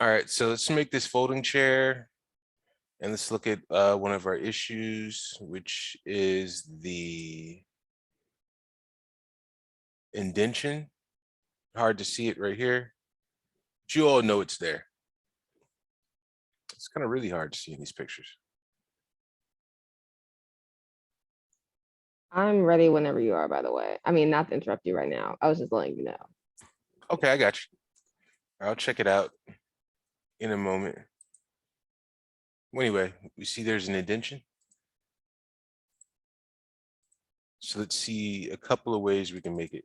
All right, so let's make this folding chair. And let's look at one of our issues, which is the indentation. Hard to see it right here, but you all know it's there. It's kind of really hard to see in these pictures. I'm ready whenever you are, by the way. I mean, not to interrupt you right now. I was just letting you know. Okay, I got you. I'll check it out in a moment. Well, anyway, we see there's an indentation. So let's see a couple of ways we can make it.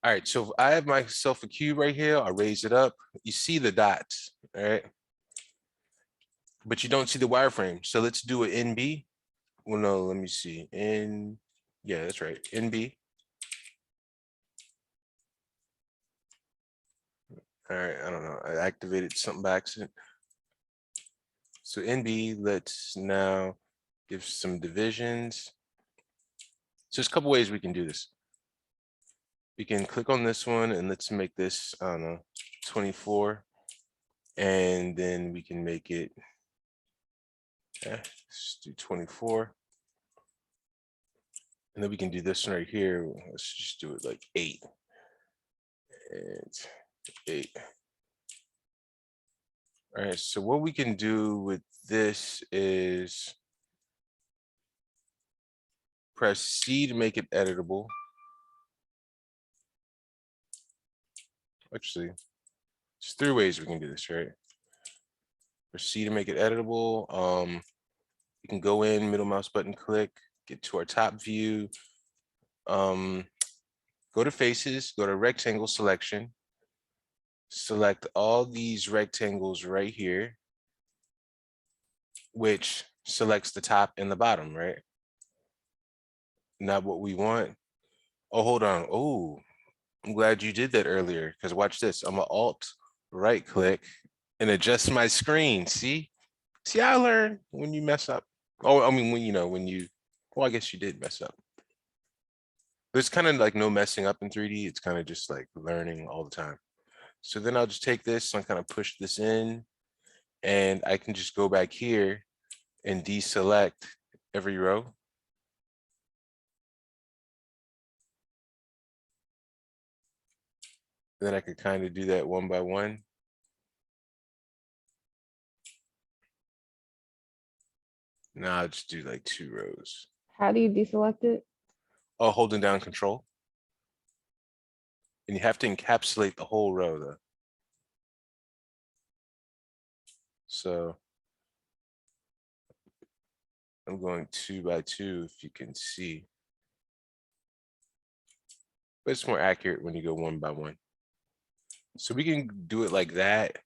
All right, so if I have myself a cube right here. I'll raise it up. You see the dots, all right? But you don't see the wireframe. So let's do an NB. Well, no, let me see. Yeah, that's right, NB. All right, I don't know. I activated something by accident. So NB, let's now give some divisions. So there's a couple ways we can do this. We can click on this one and let's make this, I don't know, 24. And then we can make it, let's do 24. And then we can do this one right here. Let's just do it like 8. And 8. All right, so what we can do with this is press C to make it editable. Actually, there's 3 ways we can do this, right? Press C to make it editable. You can go in, middle mouse button click, get to our top view. Go to faces, go to rectangle selection. Select all these rectangles right here, which selects the top and the bottom, right? Not what we want. Oh, hold on. Oh, I'm glad you did that earlier, because watch this. I'm gonna Alt right click and adjust my screen. See, I learned when you mess up. Oh, I mean, when you, well, I guess you did mess up. There's kind of like no messing up in 3D. It's kind of just like learning all the time. So then I'll just take this and kind of push this in, and I can just go back here and deselect every row. Then I could kind of do that one by one. Now I'll just do like 2 rows. How do you deselect it? Oh, holding down Control. And you have to encapsulate the whole row though. So I'm going 2 by 2 if you can see. But it's more accurate when you go 1 by 1. So we can do it like that.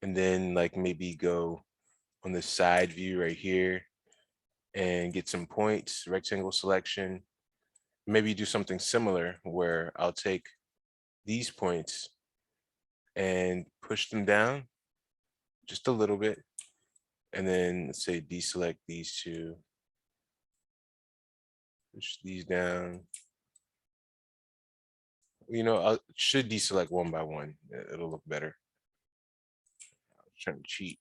And then like maybe go on the side view right here and get some points, rectangle selection. Maybe do something similar where I'll take these points and push them down just a little bit. And then let's say deselect these 2. Push these down. I should deselect 1 by 1. It'll look better. I'm trying to cheat.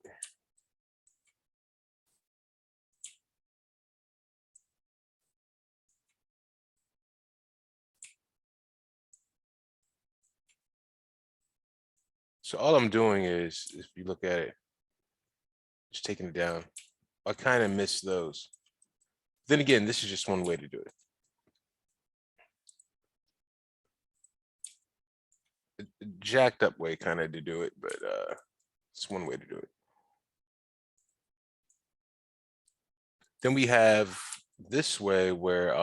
So all I'm doing is, if you look at it, just taking it down. I kind of miss those. Then again, this is just one way to do it. A jacked up way kind of to do it, but it's one way to do it. Then we have this way where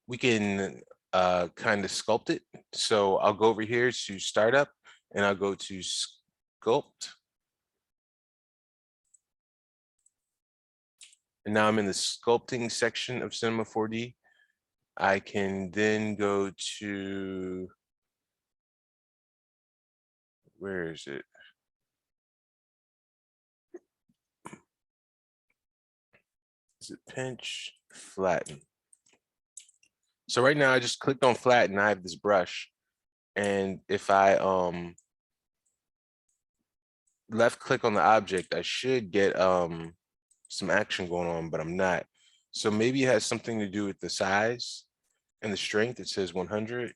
we can kind of sculpt it. So I'll go over here to startup and I'll go to sculpt. And now I'm in the sculpting section of Cinema 4D. I can then go to, where is it? Is it pinch, flatten? So right now I just clicked on flatten. I have this brush And if I left click on the object, I should get some action going on, but I'm not. So maybe it has something to do with the size and the strength. It says 100.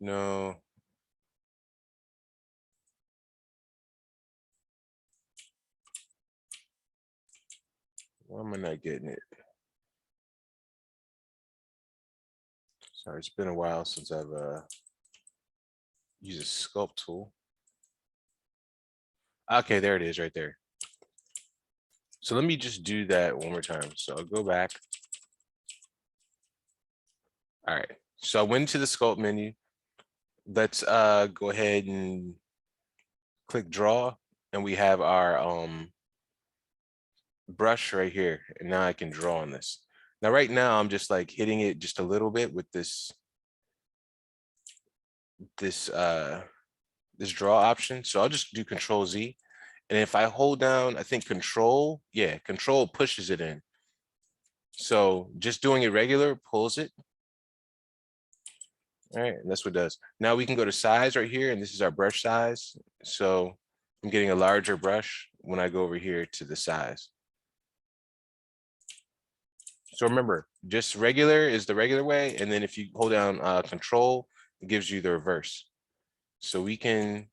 No. Why am I not getting it? Sorry, it's been a while since I've used a sculpt tool. Okay, there it is right there. So let me just do that one more time. So I'll go back. All right. So I went to the sculpt menu. Let's go ahead and click draw, and we have our brush right here. And now I can draw on this. Now right now I'm just like hitting it just a little bit with this this draw option. So I'll just do Control Z. And if I hold down, I think Control, yeah, Control pushes it in. So just doing it regular pulls it. All right, and that's what it does. Now we can go to size right here, and this is our brush size. So I'm getting a larger brush when I go over here to the size. So remember, just regular is the regular way, and then if you hold down Control, it gives you the reverse. So we can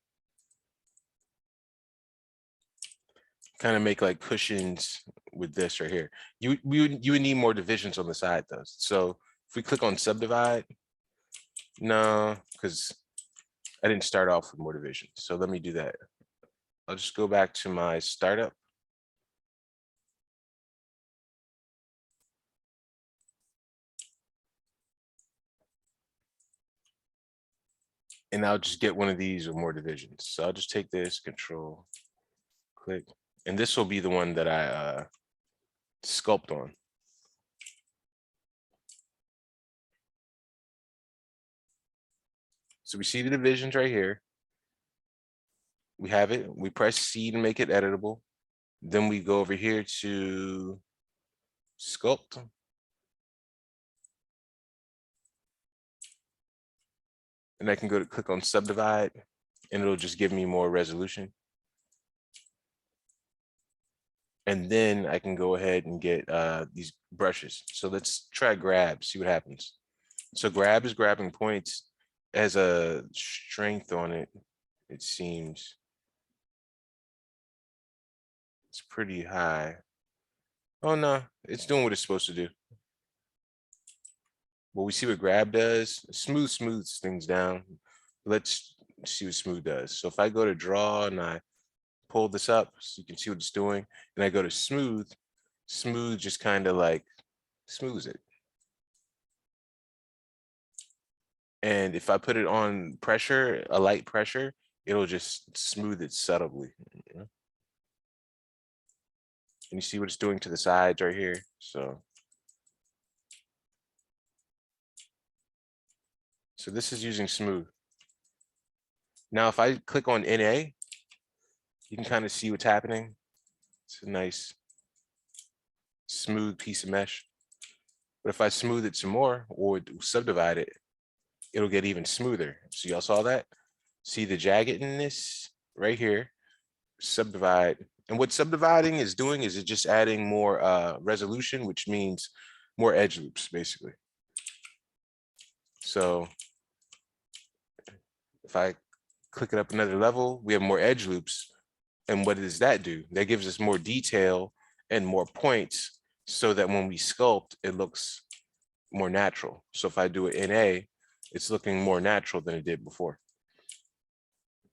kind of make like cushions with this right here. You would need more divisions on the side though. So if we click on Subdivide, no, because I didn't start off with more divisions. So let me do that. I'll just go back to my startup. And I'll just get one of these with more divisions. So I'll just take this, Control, click, and this will be the one that I sculpt on. So we see the divisions right here. We have it. We press C to make it editable. Then we go over here to sculpt. And I can go to click on Subdivide, and it'll just give me more resolution. And then I can go ahead and get these brushes. So let's try grab, see what happens. So grab is grabbing points, as a strength on it. It seems it's pretty high. Oh no, it's doing what it's supposed to do. Well, we see what grab does. Smooth smooths things down. Let's see what smooth does. So if I go to draw and I pull this up so you can see what it's doing, and I go to smooth, smooth just kind of like smooths it. And if I put it on pressure, a light pressure, it'll just smooth it subtly. And you see what it's doing to the sides right here. So this is using smooth. Now, if I click on NA, you can kind of see what's happening. It's a nice smooth piece of mesh. But if I smooth it some more or subdivide it, it'll get even smoother. So y'all saw that? See the jaggedness right here, subdivide. And what subdividing is doing is it's just adding more resolution, which means more edge loops, basically. So if I click it up another level, we have more edge loops. And what does that do? That gives us more detail and more points so that when we sculpt, it looks more natural. So if I do it NA, it's looking more natural than it did before.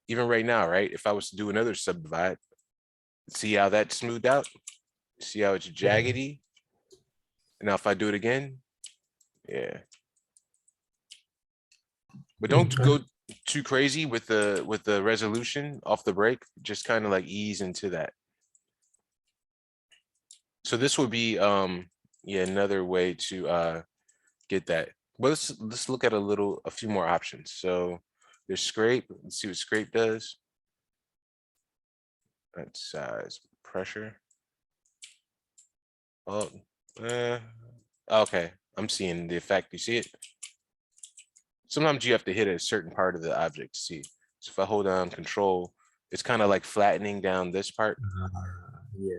Even right now, right? If I was to do another subdivide, see how that smoothed out? See how it's jaggedy? Now if I do it again, yeah. But don't go too crazy with the resolution off the break. Just kind of like ease into that. So this would be yeah, another way to get that. But let's look at a few more options. So there's scrape. Let's see what scrape does. That's size, pressure. Oh, okay. I'm seeing the effect. You see it? sometimes you have to hit a certain part of the object to see. So if I hold down control, it's kind of like flattening down this part. Yeah.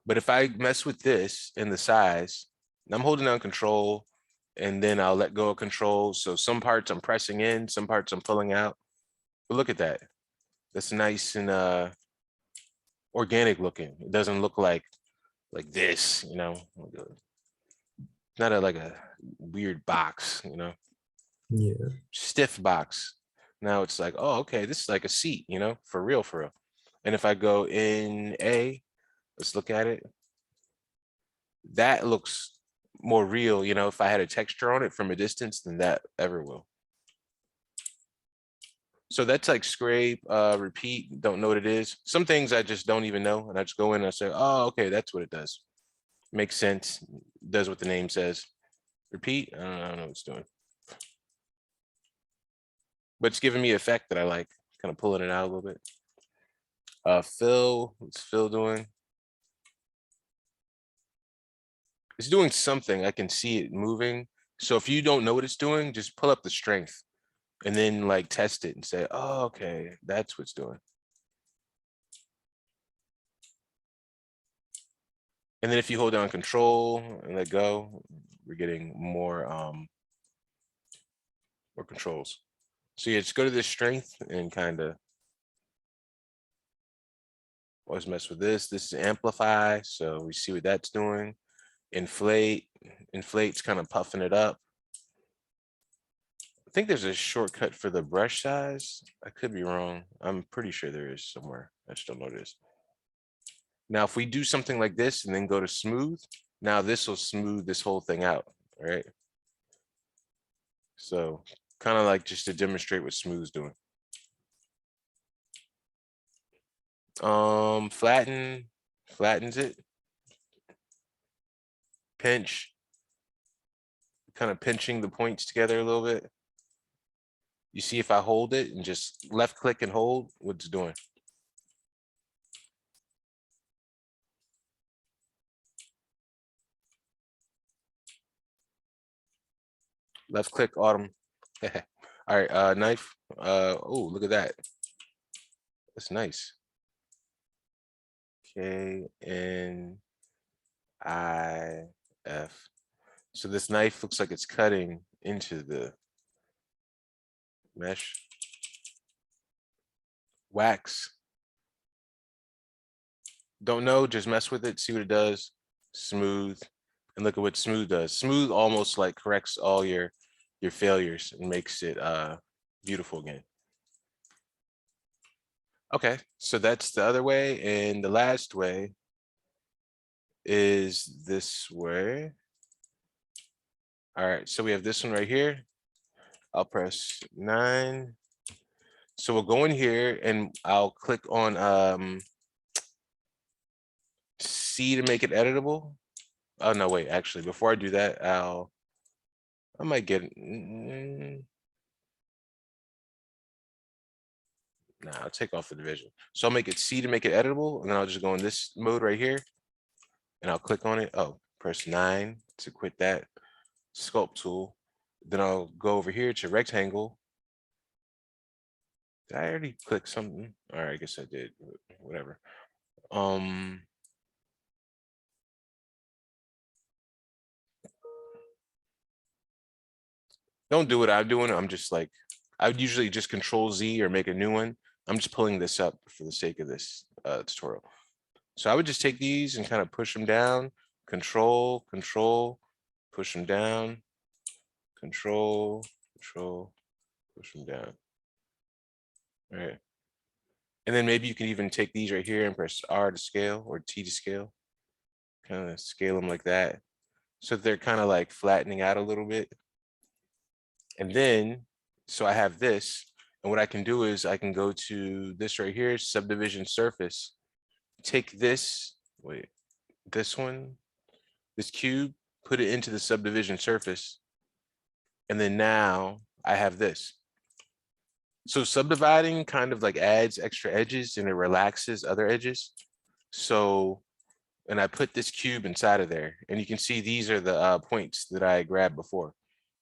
But if I mess with this in the size, and I'm holding down control, and then I'll let go of control. So some parts I'm pressing in, some parts I'm pulling out. But look at that. That's nice and organic looking. It doesn't look like this, you know. Not like a weird box, you know, Yeah. stiff box. Now it's like, oh, okay, this is like a seat, you know, for real, for real. And if I go in A, let's look at it. That looks more real, you know, if I had a texture on it from a distance than that ever will. So that's like scrape, repeat, don't know what it is. Some things I just don't even know. And I just go in and I say, oh, okay, that's what it does. Makes sense, does what the name says. Repeat, I don't know what it's doing. But it's giving me effect that I like, kind of pulling it out a little bit. Fill, what's fill doing? It's doing something, I can see it moving. So if you don't know what it's doing, just pull up the strength and then like test it and say, oh, okay, that's what's doing. And then if you hold down control and let go, we're getting more controls. So yeah, just go to this strength and kind of always mess with this. This is amplify, so we see what that's doing. Inflate, inflate's kind of puffing it up. I think there's a shortcut for the brush size. I could be wrong. I'm pretty sure there is somewhere. I just don't know what it is. Now, if we do something like this and then go to smooth, now this will smooth this whole thing out, right? So kind of like just to demonstrate what smooth's doing. Flattens it. Pinch. Kind of pinching the points together a little bit. You see if I hold it and just left click and hold, what it's doing. Left click autumn. All right, knife. Oh, look at that. That's nice. K-N-I-F. So this knife looks like it's cutting into the mesh. Wax. Don't know, just mess with it, see what it does. Smooth. And look at what smooth does. Smooth almost like corrects all your failures and makes it beautiful again. Okay, so that's the other way. And the last way is this way. All right, so we have this one right here. I'll press 9. So we'll go in here and I'll click on C to make it editable. Oh no, wait, actually, before I do that, I might get nah, I'll take off the division. So I'll make it C to make it editable, and then I'll just go in this mode right here, and I'll click on it. Oh, press 9 to quit that sculpt tool. Then I'll go over here to rectangle. Did I already click something? All right, I guess I did. Whatever. Don't do what I'm doing. I'm just like, I would usually just control Z or make a new one. I'm just pulling this up for the sake of this tutorial. So I would just take these and kind of push them down, control, push them down, control, push them down. All right. And then maybe you can even take these right here and press R to scale or T to scale. Kind of scale them like that. So they're kind of like flattening out a little bit. And then, so I have this, and what I can do is I can go to this right here, subdivision surface, take this, this one, this cube, put it into the subdivision surface. And then now I have this. So subdividing kind of like adds extra edges and it relaxes other edges. So and I put this cube inside of there, and you can see these are the points that I grabbed before.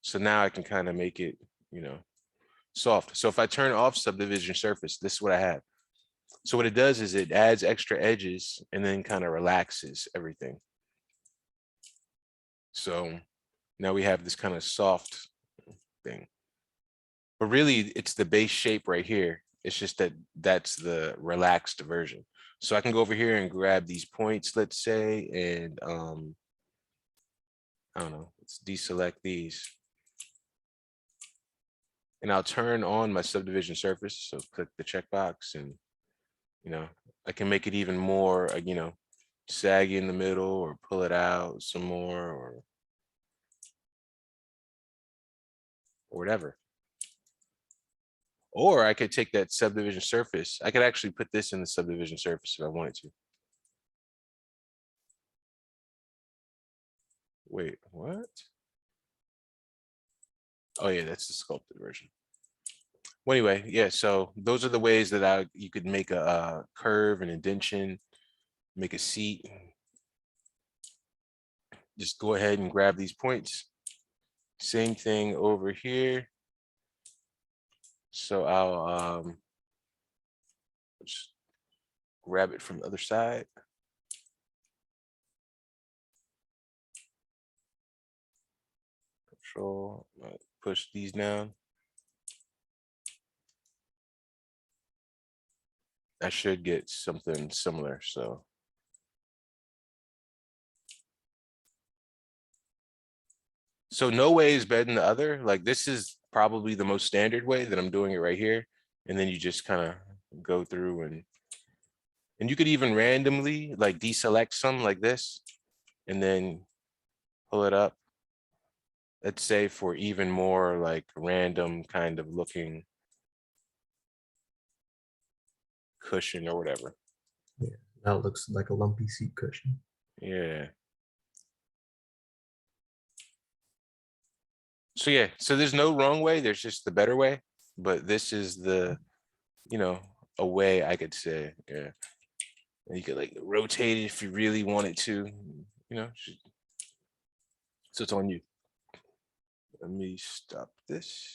So now I can kind of make it, you know, soft. So if I turn off subdivision surface, this is what I have. So what it does is it adds extra edges and then kind of relaxes everything. So now we have this kind of soft thing. But really, it's the base shape right here. It's just that that's the relaxed version. So I can go over here and grab these points, let's say, and I don't know, let's deselect these. And I'll turn on my subdivision surface. So click the checkbox and, you know, I can make it even more, you know, saggy in the middle or pull it out some more or whatever. Or I could take that subdivision surface. I could actually put this in the subdivision surface if I wanted to. Wait, what? Oh yeah, that's the sculpted version. Well, anyway, yeah, so those are the ways that you could make a curve, an indentation, make a seat. Just go ahead and grab these points. Same thing over here. So I'll just grab it from the other side. Control, push these down. I should get something similar, so. So no way is better than the other. Like this is probably the most standard way that I'm doing it right here. And then you just kind of go through and you could even randomly like deselect some like this and then pull it up. Let's say for even more like random kind of looking cushion or whatever. That looks like a lumpy seat cushion. Yeah. So yeah, so there's no wrong way, there's just the better way, but this is the, you know, a way I could say, yeah. And you could like rotate it if you really wanted to, you know, so it's on you. Let me stop this.